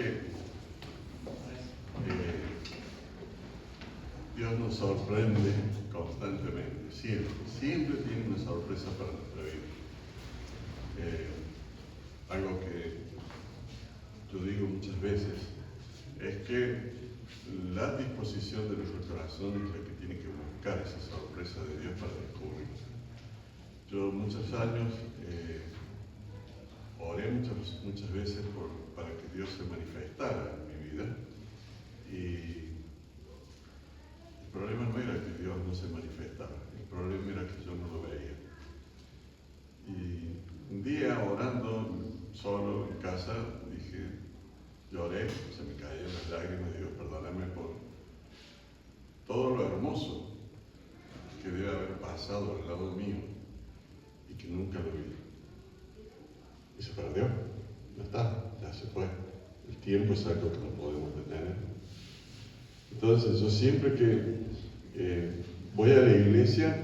que Dios nos sorprende constantemente, siempre tiene una sorpresa para nuestra vida. Algo que yo digo muchas veces es que la disposición de nuestro corazón es la que tiene que buscar esa sorpresa de Dios para descubrir. Yo muchos años oré muchas veces para que Dios se manifestara en mi vida, y el problema no era que Dios no se manifestara, el problema era que yo no lo veía. Y un día orando solo en casa lloré, se me caían las lágrimas, digo, perdóname por todo lo hermoso que debe haber pasado al lado mío y que nunca lo vi. Y se perdió, no está, ya se fue. El tiempo es algo que no podemos detener. Entonces yo siempre que voy a la iglesia,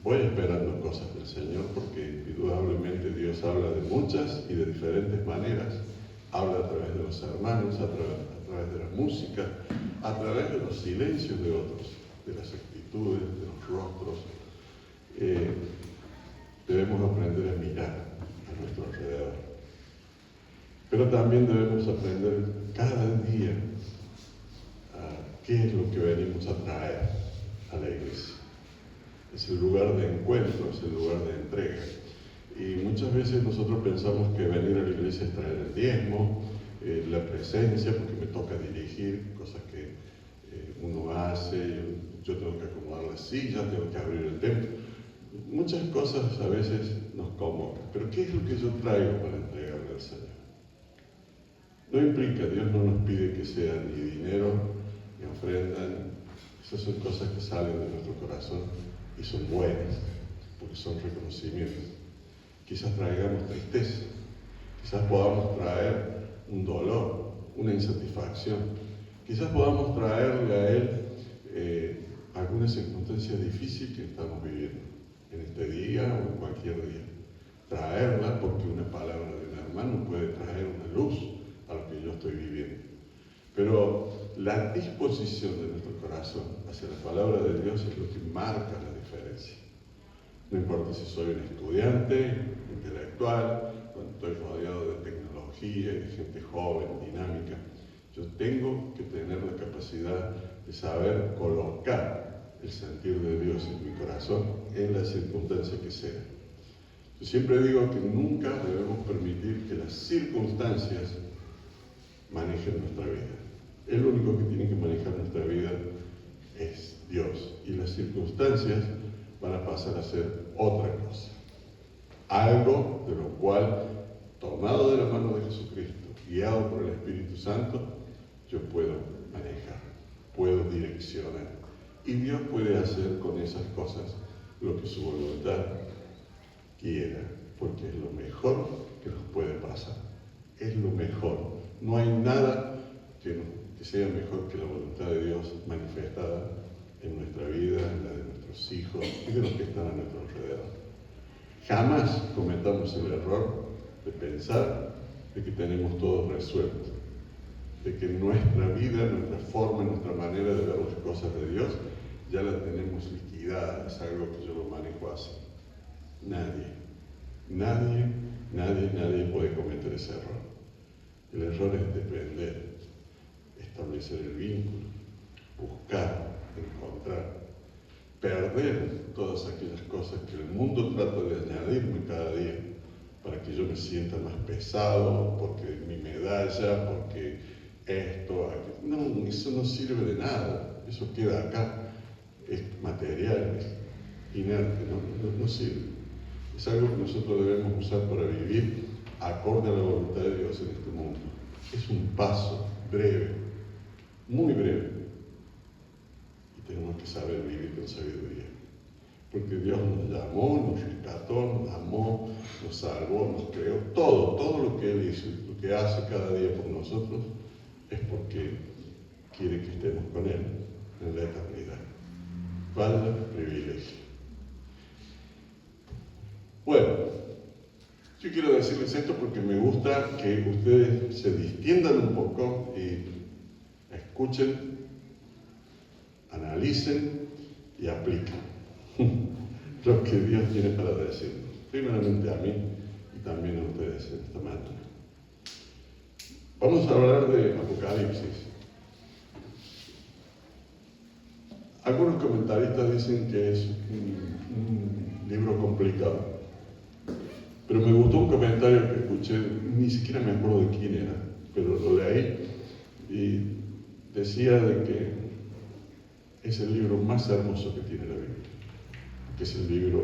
voy esperando cosas del Señor, porque indudablemente Dios habla de muchas y de diferentes maneras. Habla a través de los hermanos, a través de la música, a través de los silencios de otros, de las actitudes, de los rostros. Debemos aprender a mirar a nuestro alrededor. Pero también debemos aprender cada día qué es lo que venimos a traer a la iglesia. Es el lugar de encuentro, es el lugar de entrega. Y muchas veces nosotros pensamos que venir a la iglesia es traer el diezmo, la presencia, porque me toca dirigir, cosas que uno hace, yo tengo que acomodar las sillas, tengo que abrir el templo. Muchas cosas a veces nos convocan, pero ¿qué es lo que yo traigo para entregarle al Señor? No implica, Dios no nos pide que sea ni dinero, ni ofrenda, esas son cosas que salen de nuestro corazón y son buenas, porque son reconocimientos. Quizás traigamos tristeza, quizás podamos traer un dolor, una insatisfacción, quizás podamos traerle a Él alguna circunstancia difícil que estamos viviendo en este día o en cualquier día. Traerla, porque una palabra de un hermano puede traer una luz a lo que yo estoy viviendo. Pero la disposición de nuestro corazón hacia la palabra de Dios es lo que marca la diferencia. No importa si soy un estudiante, intelectual, cuando estoy rodeado de tecnología y de gente joven, dinámica, yo tengo que tener la capacidad de saber colocar el sentir de Dios en mi corazón en la circunstancia que sea. Yo siempre digo que nunca debemos permitir que las circunstancias manejen nuestra vida. El único que tiene que manejar nuestra vida es Dios, y las circunstancias van a pasar a ser otra cosa. Algo de lo cual, tomado de la mano de Jesucristo, guiado por el Espíritu Santo, yo puedo manejar, puedo direccionar. Y Dios puede hacer con esas cosas lo que su voluntad quiera, porque es lo mejor que nos puede pasar. Es lo mejor. No hay nada que sea mejor que la voluntad de Dios manifestada en nuestra vida, en la de nuestros hijos y de los que están a nuestro alrededor. Jamás cometamos el error de pensar de que tenemos todo resuelto, de que nuestra vida, nuestra forma, nuestra manera de ver las cosas de Dios ya la tenemos liquidada. Es algo que yo lo manejo así. Nadie puede cometer ese error. El error es depender, establecer el vínculo, buscar, encontrar, perder todas aquellas cosas que el mundo trata de añadirme cada día para que yo me sienta más pesado, porque mi medalla, porque esto, aquello. No, eso no sirve de nada, eso queda acá, es material, es inerte, no sirve. Es algo que nosotros debemos usar para vivir acorde a la voluntad de Dios en este mundo. Es un paso breve, muy breve, y tenemos que saber vivir con sabiduría, porque Dios nos llamó, nos rescató, nos amó, nos salvó, nos creó, todo lo que Él hizo, lo que hace cada día por nosotros, es porque quiere que estemos con Él en la eternidad. Vaya privilegio. Bueno, Yo quiero decirles esto porque me gusta que ustedes se distiendan un poco y escuchen, analicen y apliquen lo que Dios tiene para decirnos. Primeramente a mí y también a ustedes en esta mañana. Vamos a hablar de Apocalipsis. Algunos comentaristas dicen que es un libro complicado. Pero me gustó un comentario que escuché, ni siquiera me acuerdo de quién era, pero lo leí y decía de que es el libro más hermoso que tiene la Biblia, que es el libro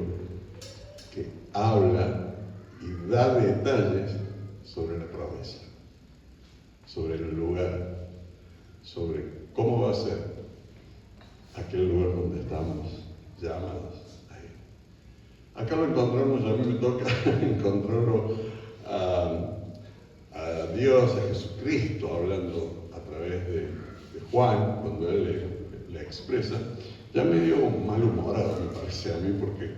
que habla y da detalles sobre la promesa, sobre el lugar, sobre cómo va a ser aquel lugar donde estamos llamados. Acá lo encontramos, a mí me toca encontrarlo a Dios, a Jesucristo, hablando a través de Juan, cuando él le expresa, ya medio malhumorado me parece a mí, porque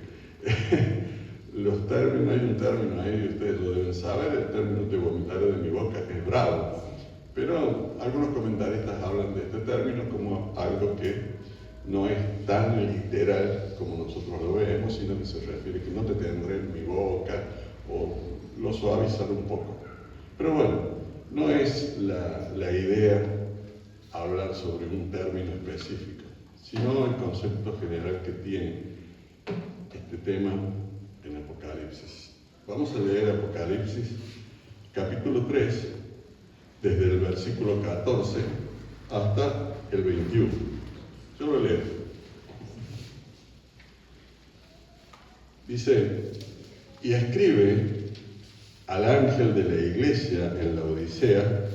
los términos, hay un término ahí, ustedes lo deben saber, el término "te vomitaré de mi boca" es bravo, pero algunos comentaristas hablan de este término como algo que no es tan literal como nosotros lo vemos, sino que se refiere que no te tendré en mi boca, o lo suavizar un poco. Pero bueno, no es la idea hablar sobre un término específico, sino el concepto general que tiene este tema en Apocalipsis. Vamos a leer Apocalipsis capítulo 3, desde el versículo 14 hasta el 21. Yo lo leo. Dice: y escribe al ángel de la iglesia en la Odisea: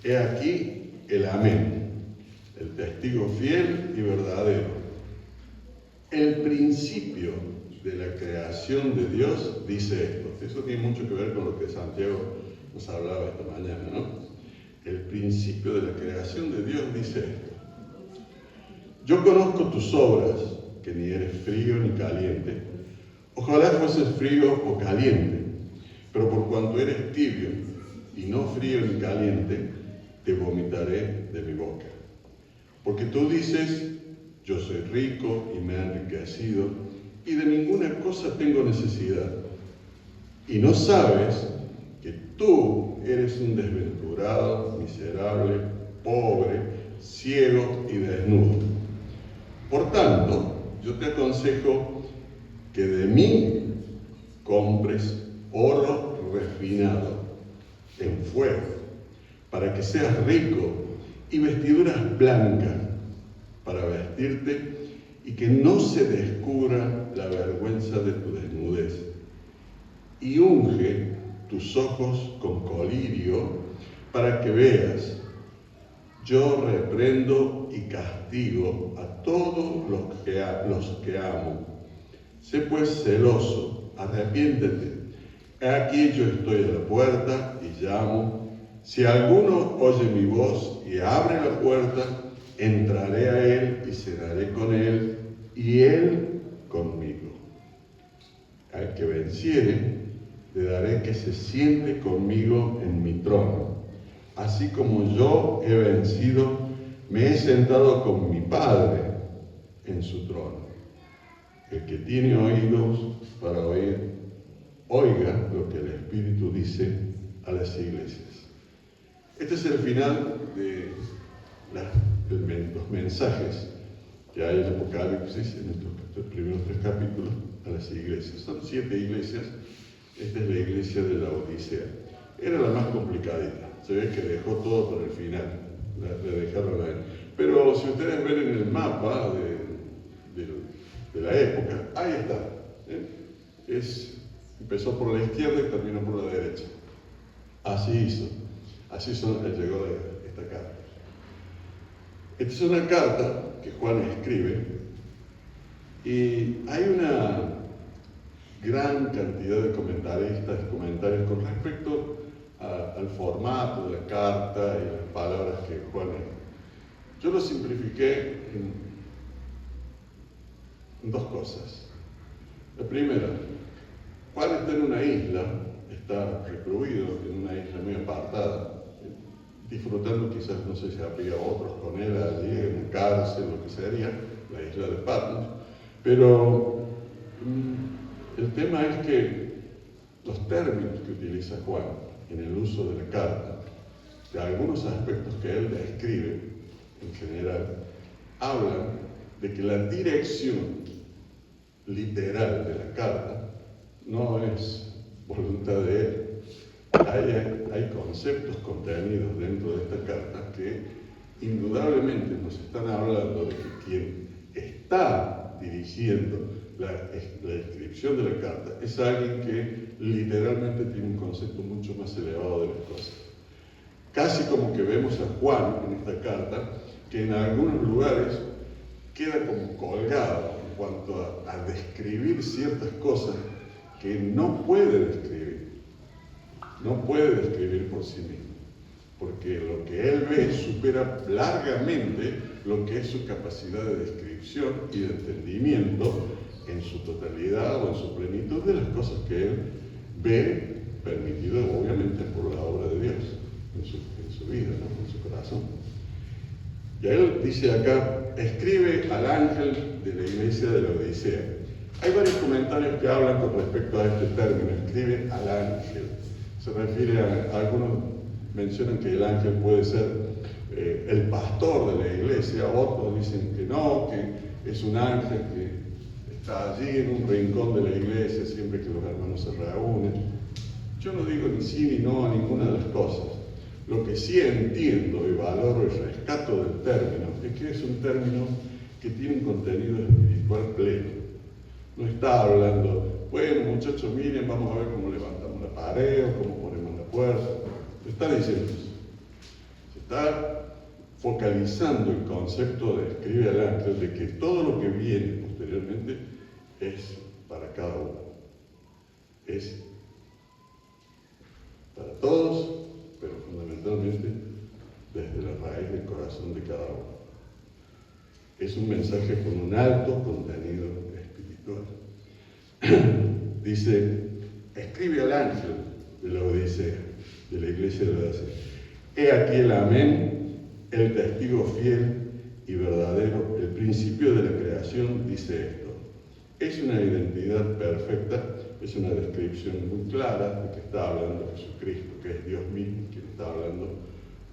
he aquí el Amén, el testigo fiel y verdadero, el principio de la creación de Dios, dice esto. Eso tiene mucho que ver con lo que Santiago nos hablaba esta mañana, ¿no? El principio de la creación de Dios dice esto: yo conozco tus obras, que ni eres frío ni caliente. Ojalá fueses frío o caliente, pero por cuanto eres tibio y no frío ni caliente, te vomitaré de mi boca. Porque tú dices: yo soy rico y me he enriquecido, y de ninguna cosa tengo necesidad. Y no sabes que tú eres un desventurado, miserable, pobre, ciego y desnudo. Por tanto, yo te aconsejo que de mí compres oro refinado en fuego, para que seas rico, y vestiduras blancas para vestirte, y que no se descubra la vergüenza de tu desnudez. Y unge tus ojos con colirio, para que veas. Yo reprendo y castigo a todos los que amo. Sé pues celoso, arrepiéntete. He aquí yo estoy a la puerta y llamo. Si alguno oye mi voz y abre la puerta, entraré a él y cenaré con él, y él conmigo. Al que venciere, le daré que se siente conmigo en mi trono. Así como yo he vencido, me he sentado con mi Padre en su trono. El que tiene oídos para oír, oiga lo que el Espíritu dice a las iglesias. Este es el final de los mensajes que hay en Apocalipsis, en estos primeros 3 capítulos, a las iglesias. Son 7 iglesias. Esta es la iglesia de la Odisea. Era la más complicadita. Se ve que dejó todo para el final, le dejaron ahí. Pero si ustedes ven en el mapa de la época, ahí está. Empezó por la izquierda y terminó por la derecha. Así hizo. Así llegó esta carta. Esta es una carta que Juan escribe, y hay una gran cantidad de comentarios con respecto al formato de la carta y las palabras que Juan. Yo lo simplifiqué en 2 cosas. La primera, Juan está en una isla, está recluido en una isla muy apartada, disfrutando quizás, no sé si habría otros con él allí, en una cárcel, lo que sería, la isla de Patmos. Pero el tema es que los términos que utiliza Juan en el uso de la carta, de algunos aspectos que él describe en general, hablan de que la dirección literal de la carta no es voluntad de él. Hay conceptos contenidos dentro de esta carta que indudablemente nos están hablando de que quien está dirigiendo la descripción de la carta es alguien que literalmente tiene un concepto mucho más elevado de las cosas. Casi como que vemos a Juan en esta carta, que en algunos lugares queda como colgado en cuanto a describir ciertas cosas que no puede describir. No puede describir por sí mismo, porque lo que él ve supera largamente lo que es su capacidad de descripción y de entendimiento en su totalidad o en su plenitud de las cosas que él ve, permitido obviamente por la obra de Dios en su vida, ¿no? En su corazón. Y él dice acá, escribe al ángel de la iglesia de la Odisea. Hay varios comentarios que hablan con respecto a este término, escribe al ángel. Se refiere a algunos mencionan que el ángel puede ser el pastor de la iglesia, otros dicen que no, que es un ángel que está allí en un rincón de la iglesia siempre que los hermanos se reúnen. Yo no digo ni sí ni no a ninguna de las cosas. Lo que sí entiendo y valoro y rescato del término es que es un término que tiene un contenido espiritual pleno. No está hablando, bueno muchachos, miren, vamos a ver cómo levantamos la pared o cómo ponemos la puerta. Está diciendo eso. Se está focalizando el concepto de escribe al ángel de que todo lo que viene posteriormente es para cada uno. Es para todos, pero fundamentalmente desde la raíz del corazón de cada uno. Es un mensaje con un alto contenido espiritual. Dice, escribe al ángel de la Odisea, de la iglesia de la Odisea. He aquí el amén, el testigo fiel y verdadero, el principio de la creación dice esto. Es una identidad perfecta, es una descripción muy clara de que está hablando Jesucristo, que es Dios mismo quien está hablando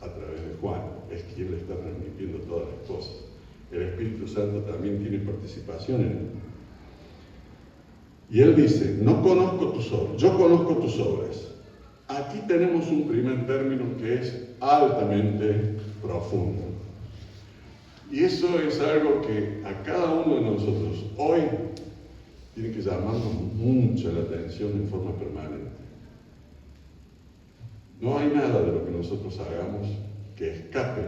a través de Juan, es quien le está transmitiendo todas las cosas. El Espíritu Santo también tiene participación en él. Y él dice, no conozco tus obras, yo conozco tus obras. Aquí tenemos un primer término que es altamente profundo. Y eso es algo que a cada uno de nosotros hoy tiene que llamarnos mucho la atención en forma permanente. No hay nada de lo que nosotros hagamos que escape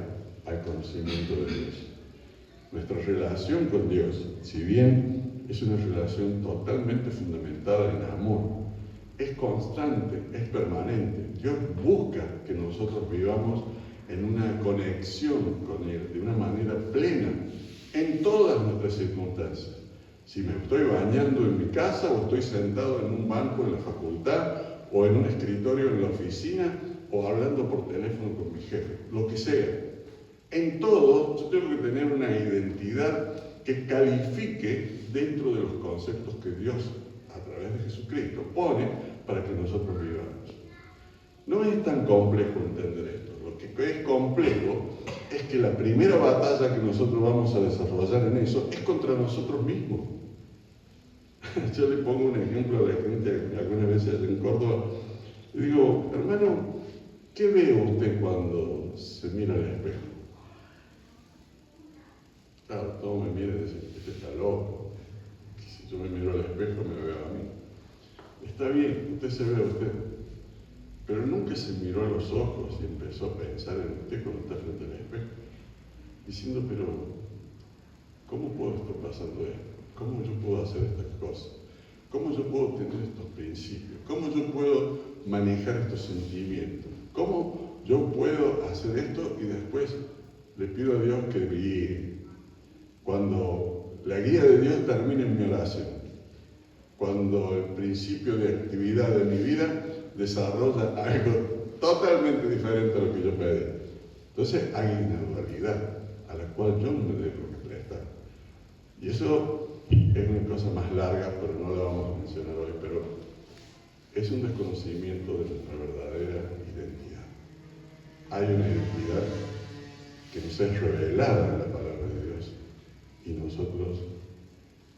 al conocimiento de Dios. Nuestra relación con Dios, si bien es una relación totalmente fundamentada en amor, es constante, es permanente. Dios busca que nosotros vivamos en una conexión con Él de una manera plena en todas nuestras circunstancias. Si me estoy bañando en mi casa o estoy sentado en un banco en la facultad o en un escritorio en la oficina o hablando por teléfono con mi jefe, lo que sea. En todo, yo tengo que tener una identidad que califique dentro de los conceptos que Dios, a través de Jesucristo, pone para que nosotros vivamos. No es tan complejo entender esto. Lo que es complejo es que la primera batalla que nosotros vamos a desarrollar en eso es contra nosotros mismos. Yo le pongo un ejemplo a la gente algunas veces en Córdoba. Le digo, hermano, ¿qué ve usted cuando se mira al espejo? Claro, todo me mira y dice, este está loco. Si yo me miro al espejo me veo a mí. Está bien, usted se ve a usted. Pero nunca se miró a los ojos y empezó a pensar en usted cuando está frente al espejo. Diciendo, pero, ¿cómo puedo estar pasando esto? ¿Cómo yo puedo hacer estas cosas? ¿Cómo yo puedo tener estos principios? ¿Cómo yo puedo manejar estos sentimientos? ¿Cómo yo puedo hacer esto? Y después le pido a Dios que me guíe. Cuando la guía de Dios termine en mi oración, cuando el principio de actividad de mi vida desarrolla algo totalmente diferente a lo que yo pedí. Entonces hay una dualidad a la cual yo no me debo que prestar. Y eso es una cosa más larga, pero no la vamos a mencionar hoy, pero es un desconocimiento de nuestra verdadera identidad. Hay una identidad que nos es revelada en la palabra de Dios y nosotros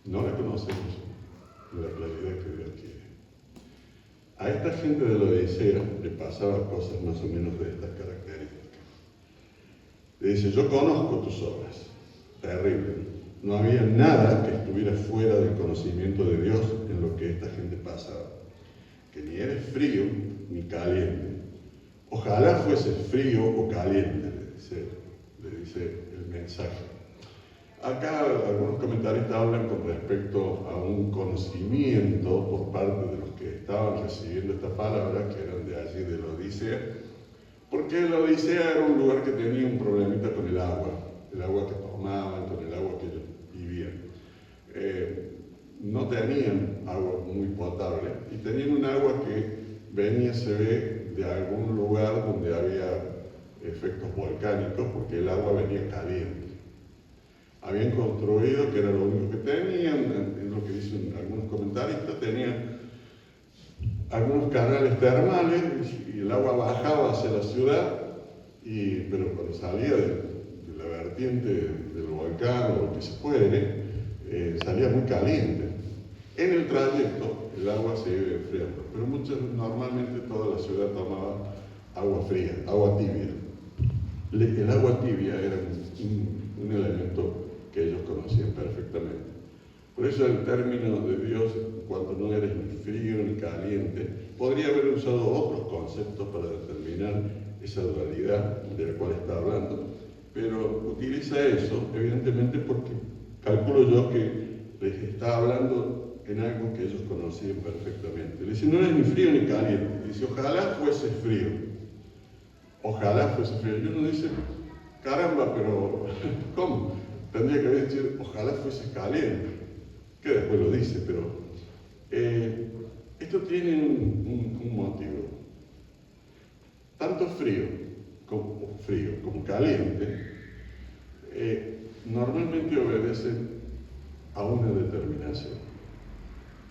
no la conocemos en la claridad que Dios quiere. A esta gente de la Odisea le pasaban cosas más o menos de estas características. Le dice, yo conozco tus obras. Terrible. No había nada que estuviera fuera del conocimiento de Dios en lo que esta gente pasaba. Que ni eres frío ni caliente. Ojalá fuese frío o caliente, le dice el mensaje. Acá algunos comentaristas hablan con respecto a un conocimiento por parte de los que estaban recibiendo esta palabra, que eran de allí de la Odisea, porque la Odisea era un lugar que tenía un problemita con el agua que tomaban, con el agua que ellos vivían. No tenían agua muy potable y tenían un agua que venía, se ve, de algún lugar donde había efectos volcánicos, porque el agua venía caliente. Habían construido, que era lo único que tenían, en lo que dicen algunos comentaristas, tenían algunos canales termales y el agua bajaba hacia la ciudad, pero cuando salía de la vertiente del volcán o lo que se puede, salía muy caliente. En el trayecto el agua se iba enfriando, pero normalmente toda la ciudad tomaba agua fría, agua tibia. El agua tibia era un elemento que ellos conocían perfectamente. Por eso el término de Dios, cuando no eres ni frío ni caliente, podría haber usado otros conceptos para determinar esa dualidad de la cual está hablando, pero utiliza eso, evidentemente, porque calculo yo que les está hablando en algo que ellos conocían perfectamente. Le dice, no eres ni frío ni caliente. Dice, ojalá fuese frío. Ojalá fuese frío. Y uno dice, caramba, pero ¿cómo? Tendría que decir, ojalá fuese caliente, que después lo dice, pero esto tiene un motivo. Tanto frío como caliente normalmente obedecen a una determinación.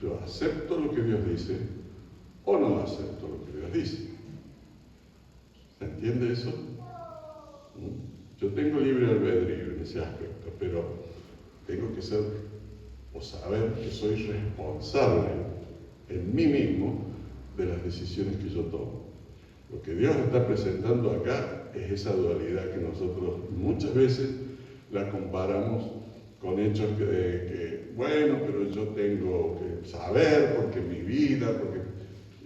Yo acepto lo que Dios dice o no acepto lo que Dios dice. ¿Se entiende eso? Yo tengo libre albedrío en ese aspecto, pero tengo que ser o saber que soy responsable en mí mismo de las decisiones que yo tomo. Lo que Dios está presentando acá es esa dualidad que nosotros muchas veces la comparamos con hechos bueno, pero yo tengo que saber porque mi vida,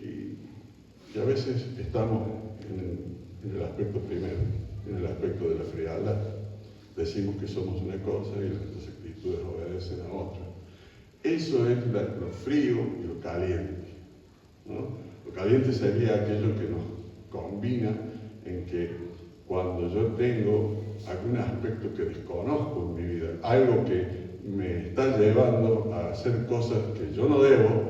y a veces estamos en el aspecto primero, en el aspecto de la frialdad. Decimos que somos una cosa y nuestras actitudes obedecen a otra. Eso es lo frío y lo caliente, ¿no? Lo caliente sería aquello que nos combina en que cuando yo tengo algún aspecto que desconozco en mi vida, algo que me está llevando a hacer cosas que yo no debo,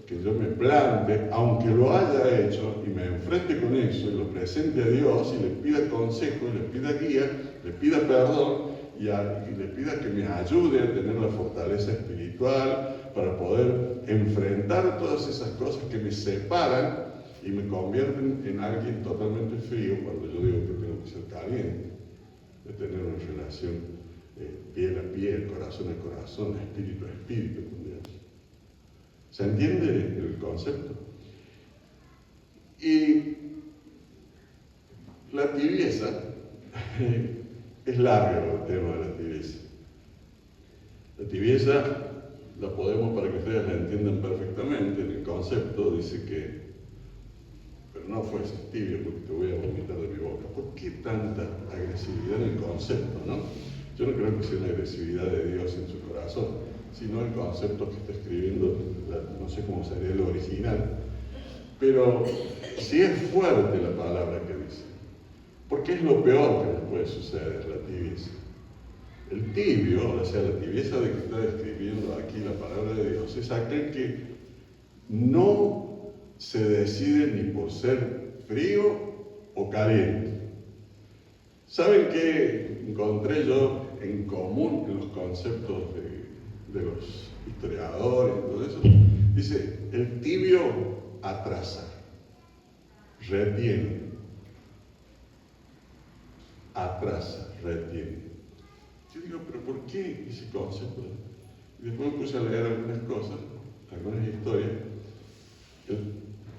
que yo me plante, aunque lo haya hecho, y me enfrente con eso, y lo presente a Dios, y le pida consejo, y le pida guía, le pida perdón, y le pida que me ayude a tener la fortaleza espiritual para poder enfrentar todas esas cosas que me separan y me convierten en alguien totalmente frío, cuando yo digo que tengo que ser caliente, de tener una relación piel a piel, corazón a corazón, espíritu a espíritu con Dios. ¿Se entiende el concepto? Y la tibieza, es largo el tema de la tibieza. La tibieza la podemos, para que ustedes la entiendan perfectamente, en el concepto dice que, pero no fueses tibio porque te voy a vomitar de mi boca. ¿Por qué tanta agresividad en el concepto, no? Yo no creo que sea una agresividad de Dios en su corazón, sino el concepto que está escribiendo, no sé cómo sería el original, pero sí es fuerte la palabra que dice, porque es lo peor que nos puede suceder, la tibieza. El tibio, o sea, la tibieza de que está describiendo aquí la palabra de Dios, es aquel que no se decide ni por ser frío o caliente. ¿Saben qué encontré yo en común en los conceptos de los historiadores y todo eso? Dice, el tibio atrasa, retiene. Atrasa, retiene. Yo digo, ¿pero por qué ese concepto? Y después me puse a leer algunas cosas, algunas historias,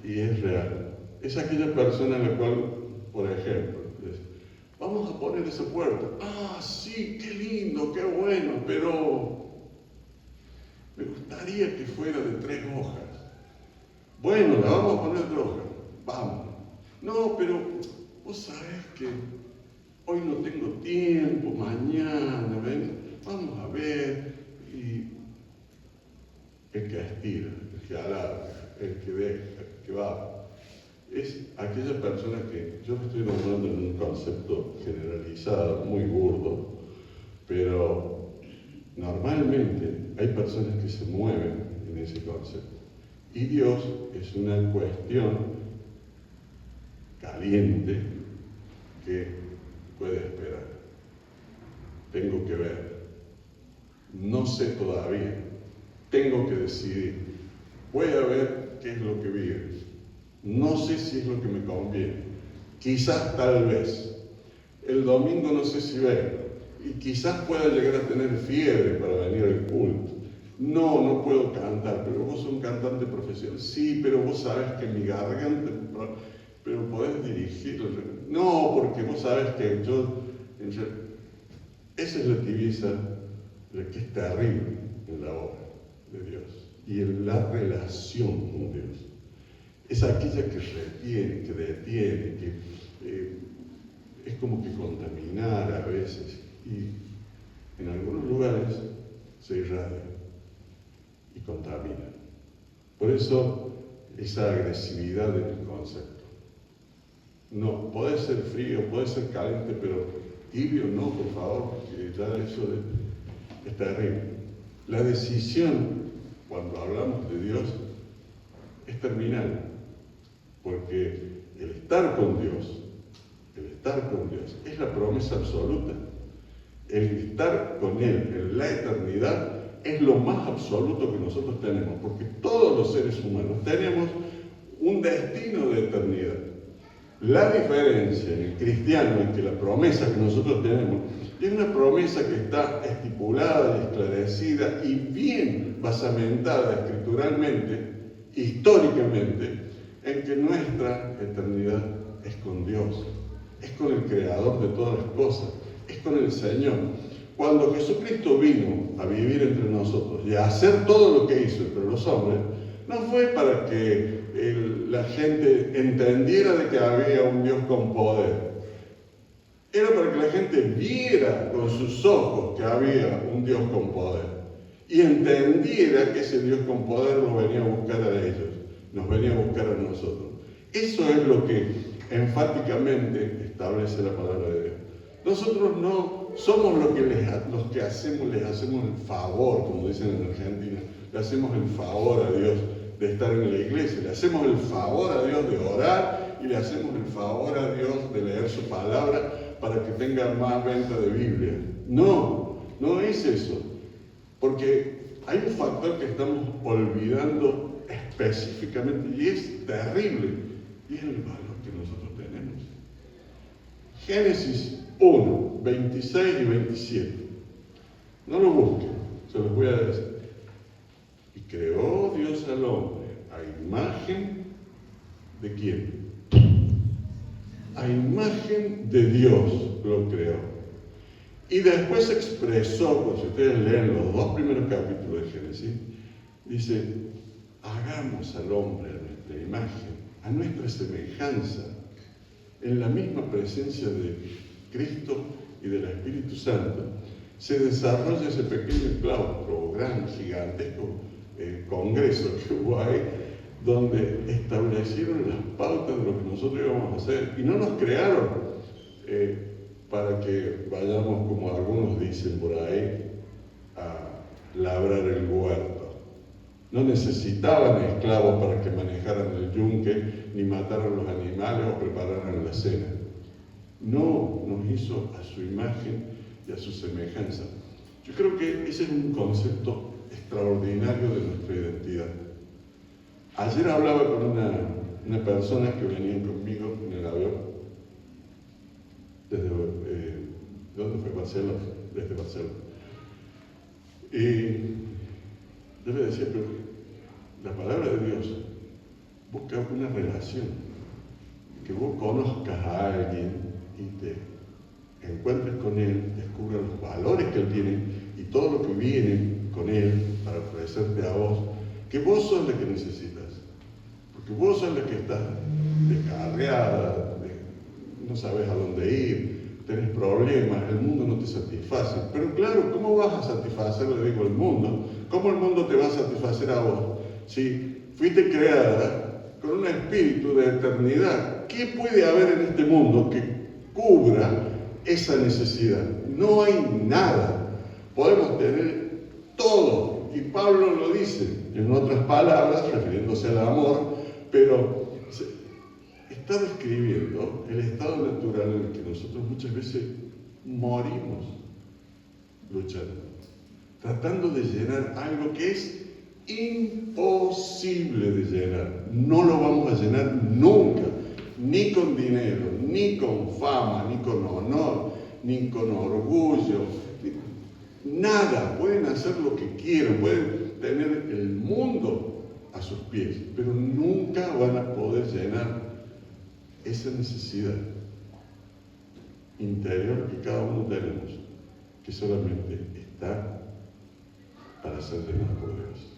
y es real. Es aquella persona en la cual, por ejemplo, dice, vamos a poner esa puerta. Ah, sí, qué lindo, qué bueno, pero me gustaría que fuera de 3 hojas. Bueno, la vamos a poner de 3 hojas. Vamos. No, pero vos sabés que hoy no tengo tiempo, mañana, ven, vamos a ver. Y el que estira, el que alarga, el que deja, el que va, es aquella persona que yo me estoy nombrando en un concepto generalizado, muy burdo, pero normalmente hay personas que se mueven en ese concepto. Y Dios es una cuestión caliente que puede esperar. Tengo que ver. No sé todavía. Tengo que decidir. Voy a ver qué es lo que vive. No sé si es lo que me conviene. Quizás, tal vez. El domingo no sé si vengo. Y quizás pueda llegar a tener fiebre para venir al culto. No puedo cantar, pero vos sos un cantante profesional. Sí, pero vos sabés que mi garganta, pero podés dirigirlo. No, porque vos sabés que yo... Esa es la tibieza, la que es terrible en la obra de Dios y en la relación con Dios. Es aquella que retiene, que detiene, que es como que contaminar a veces y en algunos lugares se irradia y contamina. Por eso esa agresividad del concepto. No, puede ser frío, puede ser caliente, pero tibio no, por favor, porque ya eso es terrible. La decisión, cuando hablamos de Dios, es terminal, porque el estar con Dios es la promesa absoluta. El estar con Él en la eternidad es lo más absoluto que nosotros tenemos, porque todos los seres humanos tenemos un destino de eternidad. La diferencia en el cristiano es que la promesa que nosotros tenemos es una promesa que está estipulada y esclarecida y bien basamentada escrituralmente, históricamente, en que nuestra eternidad es con Dios, es con el Creador de todas las cosas, es con el Señor. Cuando Jesucristo vino a vivir entre nosotros y a hacer todo lo que hizo entre los hombres, no fue para que la gente entendiera de que había un Dios con poder. Era para que la gente viera con sus ojos que había un Dios con poder y entendiera que ese Dios con poder nos venía a buscar a ellos, nos venía a buscar a nosotros. Eso es lo que enfáticamente establece la palabra de Dios. Nosotros no somos los que les hacemos el favor, como dicen en Argentina, le hacemos el favor a Dios de estar en la iglesia, le hacemos el favor a Dios de orar y le hacemos el favor a Dios de leer su palabra para que tenga más venta de Biblia. No es eso, porque hay un factor que estamos olvidando específicamente y es terrible, y es el valor que nosotros tenemos. Génesis 1, 26 y 27. No lo busquen, se los voy a decir. Y creó Dios al hombre a imagen ¿de quién? A imagen de Dios lo creó. Y después expresó, pues si ustedes leen los 2 primeros capítulos de Génesis, dice, hagamos al hombre a nuestra imagen, a nuestra semejanza, en la misma presencia de Cristo y del Espíritu Santo. Se desarrolla ese pequeño claustro, gran, gigantesco congreso que hubo ahí, donde establecieron las pautas de lo que nosotros íbamos a hacer. Y no nos crearon para que vayamos, como algunos dicen por ahí, a labrar el huerto. No necesitaban esclavos para que manejaran el yunque, ni mataran los animales o prepararan la cena. No, nos hizo a su imagen y a su semejanza. Yo creo que ese es un concepto extraordinario de nuestra identidad. Ayer hablaba con una persona que venía conmigo en el avión, desde, ¿dónde fue? Barcelona, desde Barcelona. Y yo le decía, pero la palabra de Dios busca una relación, que vos conozcas a alguien y te encuentres con él, descubras los valores que él tiene y todo lo que viene con él para ofrecerte a vos, que vos sos la que necesitas, porque vos sos la que estás descarriada, no sabes a dónde ir, tenés problemas, el mundo no te satisface. Pero claro, ¿cómo vas a satisfacer, le digo, al mundo? ¿Cómo el mundo te va a satisfacer a vos? Si fuiste creada con un espíritu de eternidad, ¿qué puede haber en este mundo que cubra esa necesidad? No hay nada. Podemos tener todo, y Pablo lo dice en otras palabras, refiriéndose al amor, pero está describiendo el estado natural en el que nosotros muchas veces morimos luchando, tratando de llenar algo que es imposible de llenar. No lo vamos a llenar nunca, ni con dinero, ni con fama, ni con honor, ni con orgullo. Nada, pueden hacer lo que quieran, pueden tener el mundo a sus pies, pero nunca van a poder llenar esa necesidad interior que cada uno tenemos, que solamente está para ser llenada por Dios,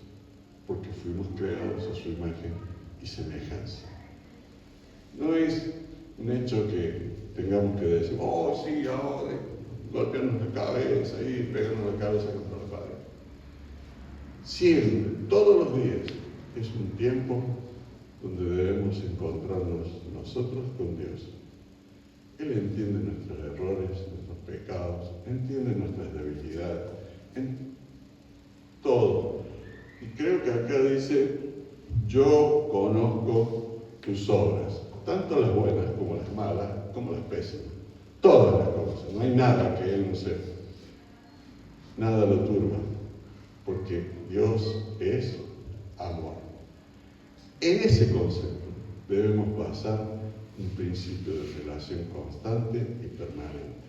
porque fuimos creados a su imagen y semejanza. No es un hecho que tengamos que decir, oh sí, ahora golpearnos la cabeza y pegarnos la cabeza contra la pared. Siempre, todos los días, es un tiempo donde debemos encontrarnos nosotros con Dios. Él entiende nuestros errores, nuestros pecados, entiende nuestras debilidades, en todo. Y creo que acá dice, yo conozco tus obras, tanto las buenas como las malas, como las pésimas. Todas las cosas, no hay nada que Él no sepa. Nada lo turba, porque Dios es amor. En ese concepto debemos basar un principio de relación constante y permanente,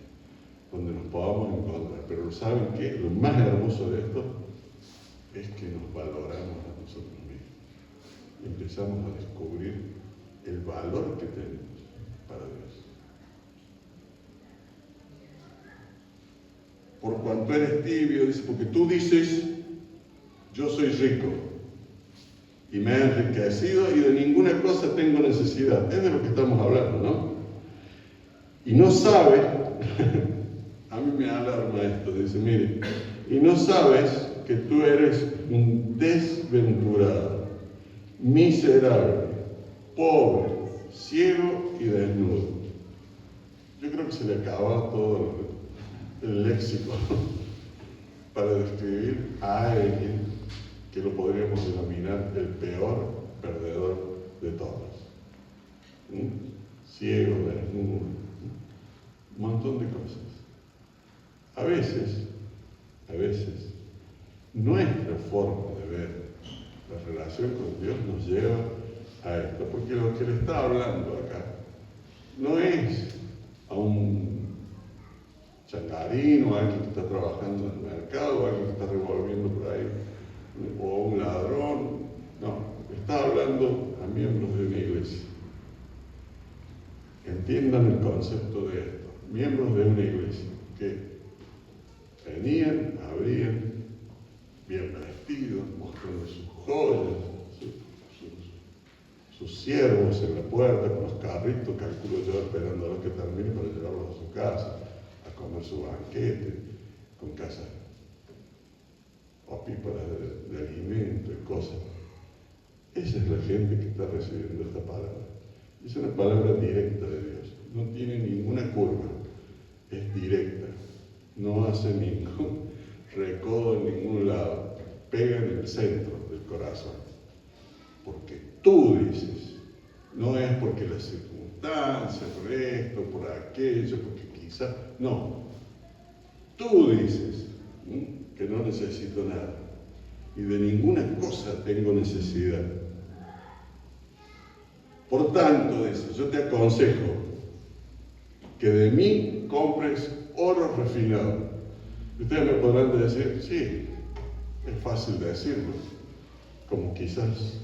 donde nos podamos encontrar. Pero ¿saben qué? Lo más hermoso de esto es que nos valoramos a nosotros mismos. Y empezamos a descubrir el valor que tenemos para Dios. Por cuanto eres tibio, dice, porque tú dices, yo soy rico y me he enriquecido y de ninguna cosa tengo necesidad. Es de lo que estamos hablando, ¿no? Y no sabe, a mí me alarma esto, dice, mire, y no sabes que tú eres un desventurado, miserable, pobre, ciego y desnudo. Yo creo que se le acaba todo el léxico para describir a alguien que lo podríamos denominar el peor perdedor de todos. Ciego, desnudo, un montón de cosas. A veces, nuestra forma de ver la relación con Dios nos lleva a esto, porque lo que le está hablando acá no es a un changarín o a alguien que está trabajando en el mercado, o a alguien que está revolviendo por ahí, o a un ladrón. No, está hablando a miembros de una iglesia. Entiendan el concepto de esto. Miembros de una iglesia que venían, abrían, bien vestidos, mostrando sus joyas, sus siervos en la puerta con los carritos, calculo yo, esperando a los que termine para llevarlos a su casa, a comer su banquete, con casas o píparas de alimento y cosas. Esa es la gente que está recibiendo esta palabra. Es una palabra directa de Dios, no tiene ninguna curva, es directa, no hace ningún recodo en ningún lado, pega en el centro del corazón. Porque tú dices, no es porque las circunstancias, por esto, por aquello, porque quizás, no. Tú dices que no necesito nada y de ninguna cosa tengo necesidad. Por tanto, dice, yo te aconsejo que de mí compres oro refinado. Ustedes me podrán decir, sí, es fácil decirlo, como quizás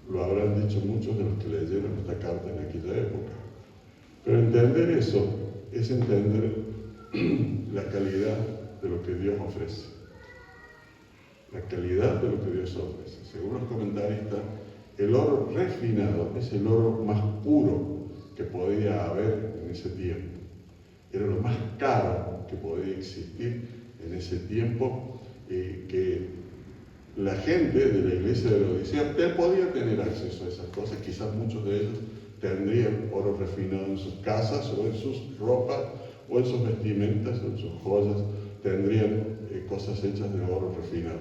lo habrán dicho muchos de los que leyeron esta carta en aquella época. Pero entender eso es entender la calidad de lo que Dios ofrece. La calidad de lo que Dios ofrece. Según los comentaristas, el oro refinado es el oro más puro que podía haber en ese tiempo. Era lo más caro que podía existir en ese tiempo, que la gente de la iglesia de la Odisea podía tener acceso a esas cosas. Quizás muchos de ellos tendrían oro refinado en sus casas o en sus ropas o en sus vestimentas o en sus joyas, tendrían cosas hechas de oro refinado.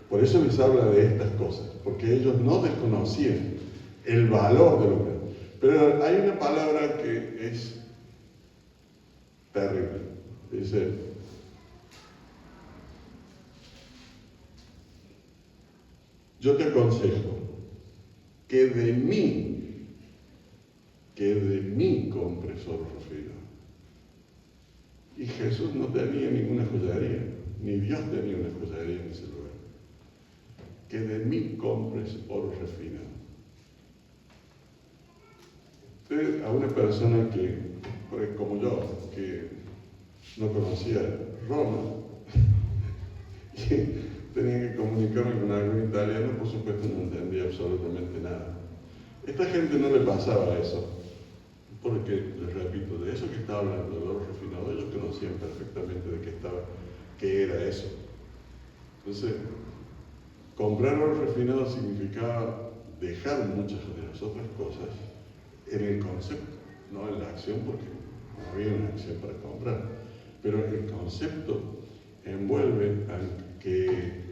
Por eso les habla de estas cosas, porque ellos no desconocían el valor de lo que... Pero hay una palabra que es terrible. Dice, yo te aconsejo que de mí compres oro refinado. Y Jesús no tenía ninguna joyería, ni Dios tenía una joyería en ese lugar. Que de mí compres oro refinado. Usted, a una persona que, como yo, que no conocía Roma, y tenía que comunicarme con algún italiano, por supuesto no entendía absolutamente nada. Esta gente no le pasaba eso, porque, les repito, de eso que estaba hablando, del oro refinado, ellos conocían perfectamente de qué era eso. Entonces, comprar oro refinado significaba dejar muchas de las otras cosas en el concepto, no en la acción, porque no había una acción para comprar. Pero el concepto envuelve a que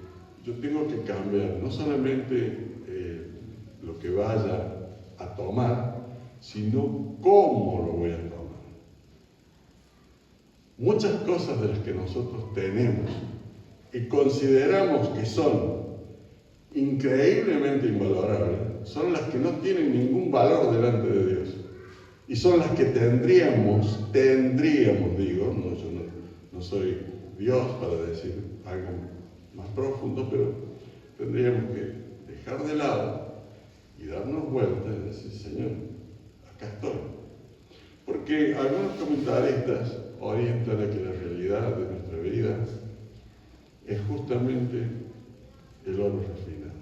yo tengo que cambiar no solamente lo que vaya a tomar, sino cómo lo voy a tomar. Muchas cosas de las que nosotros tenemos y consideramos que son increíblemente invalorables, son las que no tienen ningún valor delante de Dios. Y son las que tendríamos, digo, no, yo no soy Dios para decir algo más profundo, pero tendríamos que dejar de lado y darnos vuelta y decir, Señor, acá estoy. Porque algunos comentaristas orientan a que la realidad de nuestra vida es justamente el oro refinado,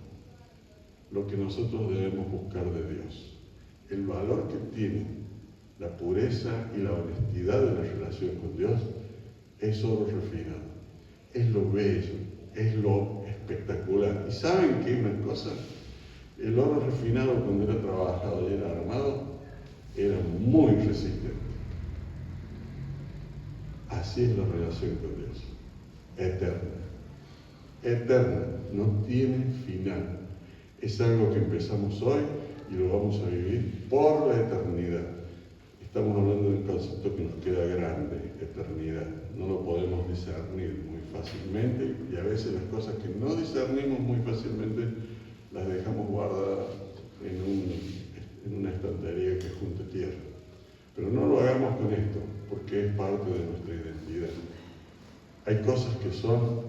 lo que nosotros debemos buscar de Dios, el valor que tiene la pureza y la honestidad de la relación con Dios es oro refinado, es lo bello, es lo espectacular. ¿Y saben qué? Una cosa, el oro refinado cuando era trabajado y era armado, era muy resistente. Así es la relación con Dios, eterna. Eterna, no tiene final. Es algo que empezamos hoy y lo vamos a vivir por la eternidad. Estamos hablando de un concepto que nos queda grande, eternidad. No lo podemos discernir muy fácilmente y a veces las cosas que no discernimos muy fácilmente las dejamos guardadas en una estantería que junte tierra. Pero no lo hagamos con esto, porque es parte de nuestra identidad. Hay cosas que son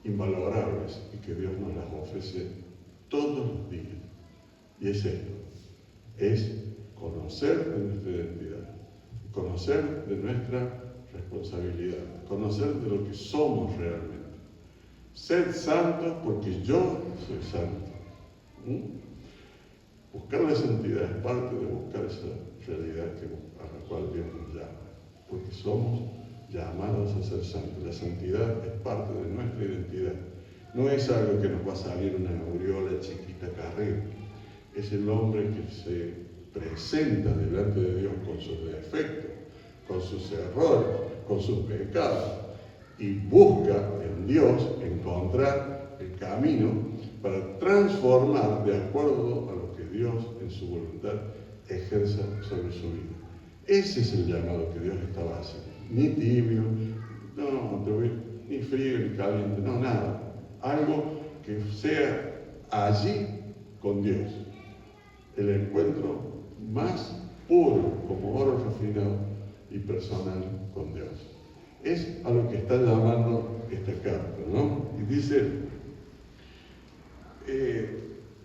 invalorables y que Dios nos las ofrece todos los días. Y es esto, es conocer de nuestra identidad, conocer de nuestra responsabilidad, conocer de lo que somos realmente. Sed santos porque yo soy santo. Buscar la santidad es parte de buscar esa realidad a la cual Dios nos llama, porque somos llamados a ser santos. La santidad es parte de nuestra identidad. No es algo que nos va a salir una aureola chiquita acá arriba. Es el hombre que se presenta delante de Dios con sus defectos, con sus errores, con sus pecados, y busca en Dios encontrar el camino para transformar de acuerdo a lo que Dios en su voluntad ejerza sobre su vida. Ese es el llamado que Dios estaba haciendo. Ni tibio, ni frío, ni caliente, no, nada. Algo que sea allí con Dios. El encuentro más puro, como oro refinado y personal con Dios. Es a lo que está llamando esta carta, ¿no? Y dice,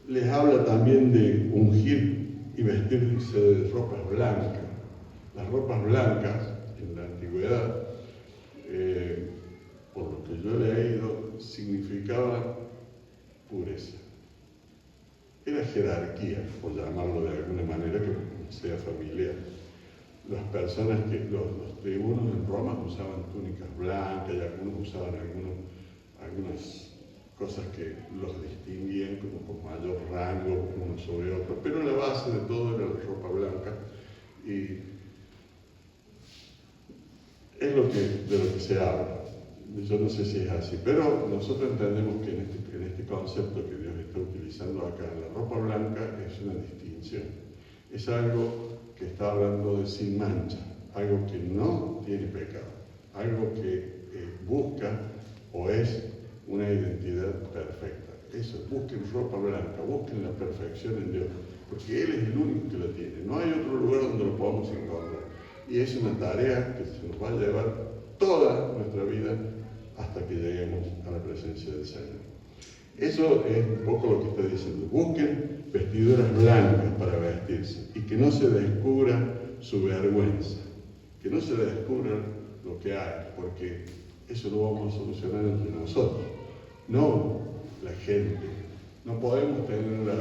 les habla también de ungir y vestirse de ropas blancas. Las ropas blancas, en la antigüedad, por lo que yo he leído, significaban pureza. Era jerarquía, por llamarlo de alguna manera que sea familiar. Las personas los tribunos en Roma usaban túnicas blancas y algunos usaban algunas cosas que los distinguían como con mayor rango uno sobre otro, pero la base de todo era la ropa blanca y es de lo que se habla. Yo no sé si es así, pero nosotros entendemos que en este concepto que Dios está utilizando acá, la ropa blanca es una distinción. Es algo que está hablando de sin mancha, algo que no tiene pecado, algo que busca o es una identidad perfecta. Eso, busquen ropa blanca, busquen la perfección en Dios, porque Él es el único que la tiene. No hay otro lugar donde lo podamos encontrar. Y es una tarea que se nos va a llevar toda nuestra vida hasta que lleguemos a la presencia del Señor. Eso es un poco lo que está diciendo. Busquen vestiduras blancas para vestirse y que no se descubra su vergüenza, que no se descubra lo que hay, porque eso lo vamos a solucionar entre nosotros, no la gente. No podemos tener la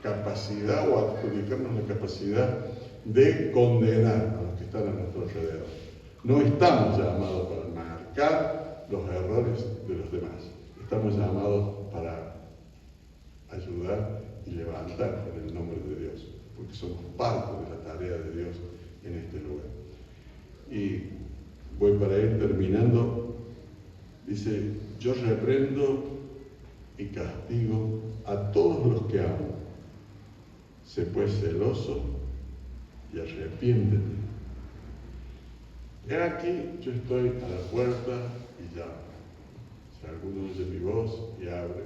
capacidad o adjudicarnos la capacidad de condenar a los que están a nuestro alrededor. No estamos llamados para marcar los errores de los demás. Estamos llamados para ayudar y levantar en el nombre de Dios, porque somos parte de la tarea de Dios en este lugar. Y voy para ir terminando. Dice, yo reprendo y castigo a todos los que amo. Sé pues celoso y arrepiéntete. He aquí, yo estoy a la puerta y llamo. Si alguno oye mi voz y abre,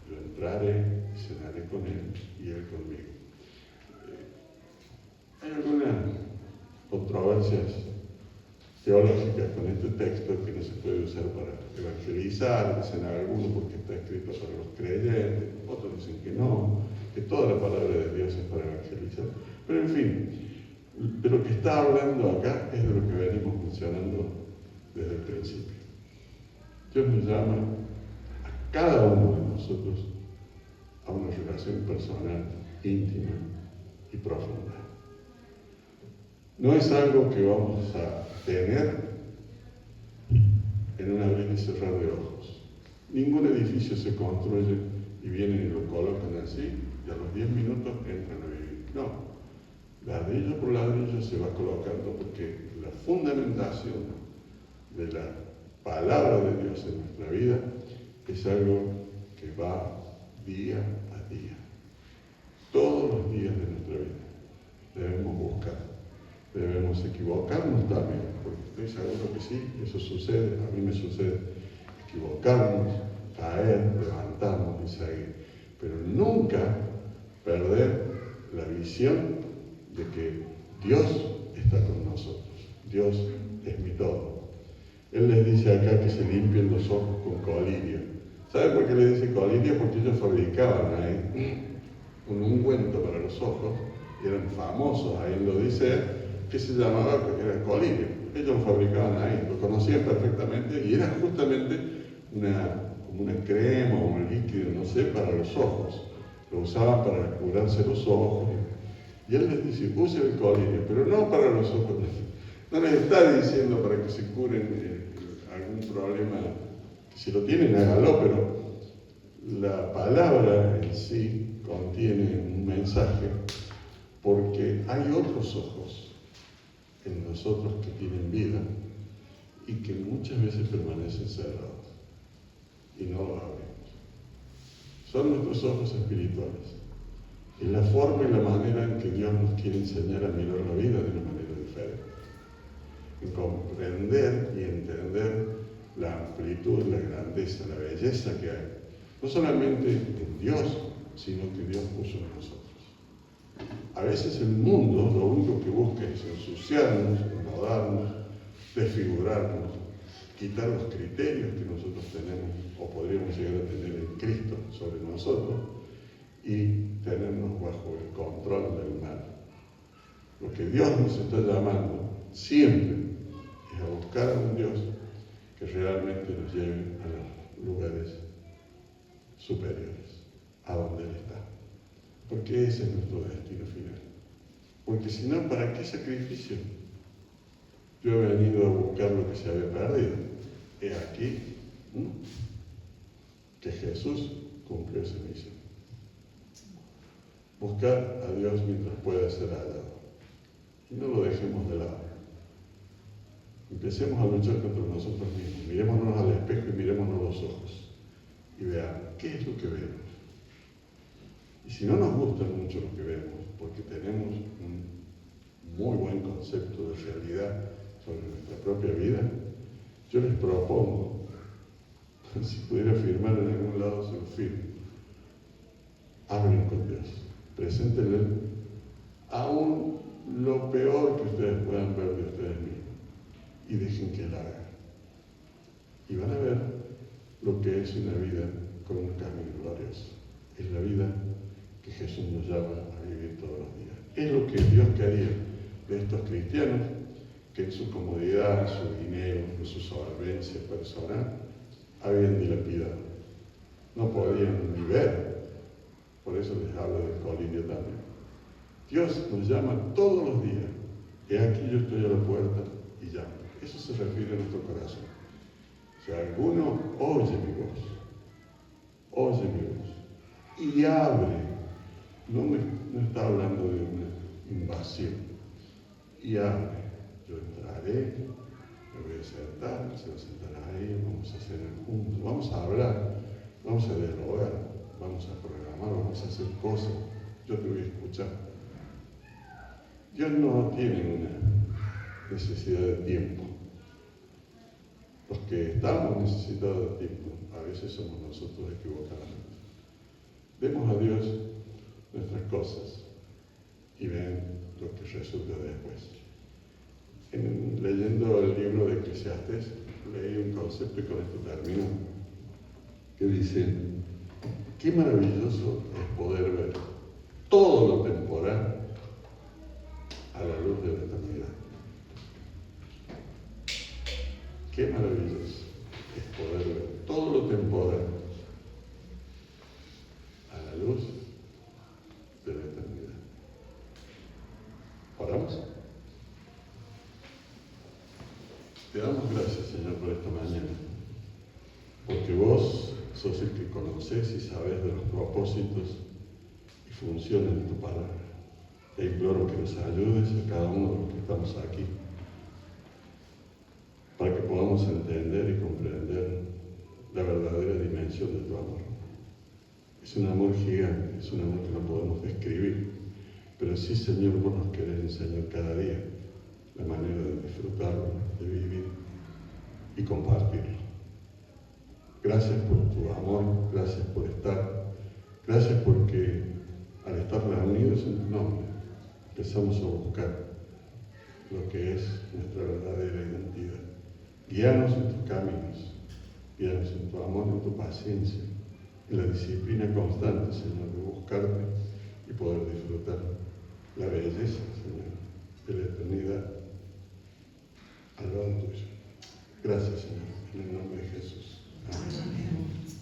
yo entraré y cenaré con él y él conmigo. Hay algunas controversias teológicas con este texto que no se puede usar para evangelizar, dicen algunos porque está escrito para los creyentes, otros dicen que no, que toda la palabra de Dios es para evangelizar. Pero en fin, de lo que está hablando acá es de lo que venimos mencionando desde el principio. Dios nos llama a cada uno de nosotros a una relación personal, íntima y profunda. No es algo que vamos a tener en un abrir y cerrar de ojos. Ningún edificio se construye y vienen y lo colocan así y a los 10 minutos entran a vivir. No. Ladrillo por ladrillo se va colocando porque la fundamentación de la palabra de Dios en nuestra vida es algo que va día a día. Todos los días de nuestra vida debemos buscar. Debemos equivocarnos también, porque estoy seguro que sí, eso sucede, a mí me sucede, equivocarnos, caer, levantarnos y seguir, pero nunca perder la visión de que Dios está con nosotros, Dios es mi todo. Él les dice acá que se limpien los ojos con colirio. ¿Sabe por qué le dice colirio? Porque ellos fabricaban ahí un ungüento para los ojos, eran famosos, ahí lo dice, que se llamaba, era colirio. Ellos lo fabricaban ahí, lo conocían perfectamente y era justamente como una crema o un líquido, no sé, para los ojos. Lo usaban para curarse los ojos. Y él les dice, use el colirio, pero no para los ojos. No les está diciendo para que se curen algún problema, que si lo tienen hágalo, pero la palabra en sí contiene un mensaje, porque hay otros ojos en nosotros que tienen vida y que muchas veces permanecen cerrados y no los abrimos. Son nuestros ojos espirituales. Es la forma y la manera en que Dios nos quiere enseñar a mirar la vida de una manera diferente. En comprender y entender la amplitud, la grandeza, la belleza que hay. No solamente en Dios, sino que Dios puso en nosotros. A veces el mundo lo único que busca es ensuciarnos, enlodarnos, desfigurarnos, quitar los criterios que nosotros tenemos o podríamos llegar a tener en Cristo sobre nosotros y tenernos bajo el control del mal. Lo que Dios nos está llamando siempre es a buscar a un Dios que realmente nos lleve a los lugares superiores, a donde Él está. Porque ese es nuestro destino final. Porque si no, ¿para qué sacrificio? Yo he venido a buscar lo que se había perdido. He aquí que Jesús cumplió esa misión. Buscar a Dios mientras pueda ser hallado. Y no lo dejemos de lado. Empecemos a luchar contra nosotros mismos. Mirémonos al espejo y mirémonos los ojos. Y veamos qué es lo que vemos. Y si no nos gusta mucho lo que vemos, porque tenemos un muy buen concepto de realidad sobre nuestra propia vida, yo les propongo, si pudiera firmar en algún lado, se lo firmo. Hablen con Dios. Preséntenle aún lo peor que ustedes puedan ver de ustedes mismos y dejen que Él haga. Y van a ver lo que es una vida con un camino glorioso. Es la vida que Jesús nos llama a vivir todos los días. Es lo que Dios quería de estos cristianos que en su comodidad, en su dinero, en su solvencia personal, habían dilapidado. No podían ni ver. Por eso les hablo del colibrí también. Dios nos llama todos los días. Y aquí yo estoy a la puerta y llamo. Eso se refiere a nuestro corazón. Si alguno oye mi voz y abre, no está hablando de una invasión, y abre, yo entraré, me voy a sentar, se va a sentar ahí, vamos a cenar juntos, vamos a hablar, vamos a dialogar, vamos a programar, vamos a hacer cosas, yo te voy a escuchar. Dios no tiene una necesidad de tiempo. Los que estamos necesitados de tiempo, a veces somos nosotros equivocadamente. Demos a Dios nuestras cosas y ven lo que resulta después. Leyendo el libro de Eclesiastes, leí un concepto y con esto termino, que dice: qué maravilloso es poder ver todo lo temporal a la luz de la eternidad. Qué maravilloso es poder ver todo lo temporal a la luz de la eternidad. ¿Oramos? Te damos gracias, Señor, por esta mañana, porque vos sos el que conocés y sabés de los propósitos y funciones de tu palabra. Te imploro que nos ayudes a cada uno de los que estamos aquí, para que podamos entender y comprender la verdadera dimensión de tu amor. Es un amor gigante, es un amor que no podemos describir, pero sí, Señor, vos nos querés enseñar cada día la manera de disfrutarlo, de vivir y compartirlo. Gracias por tu amor, gracias por estar, gracias porque al estar reunidos en tu nombre, empezamos a buscar lo que es nuestra verdadera identidad. Guíanos en tus caminos, guíanos en tu amor, en tu paciencia, en la disciplina constante, Señor, de buscarte y poder disfrutar la belleza, Señor, de la eternidad al lado tuyo. Gracias, Señor, en el nombre de Jesús. Amén.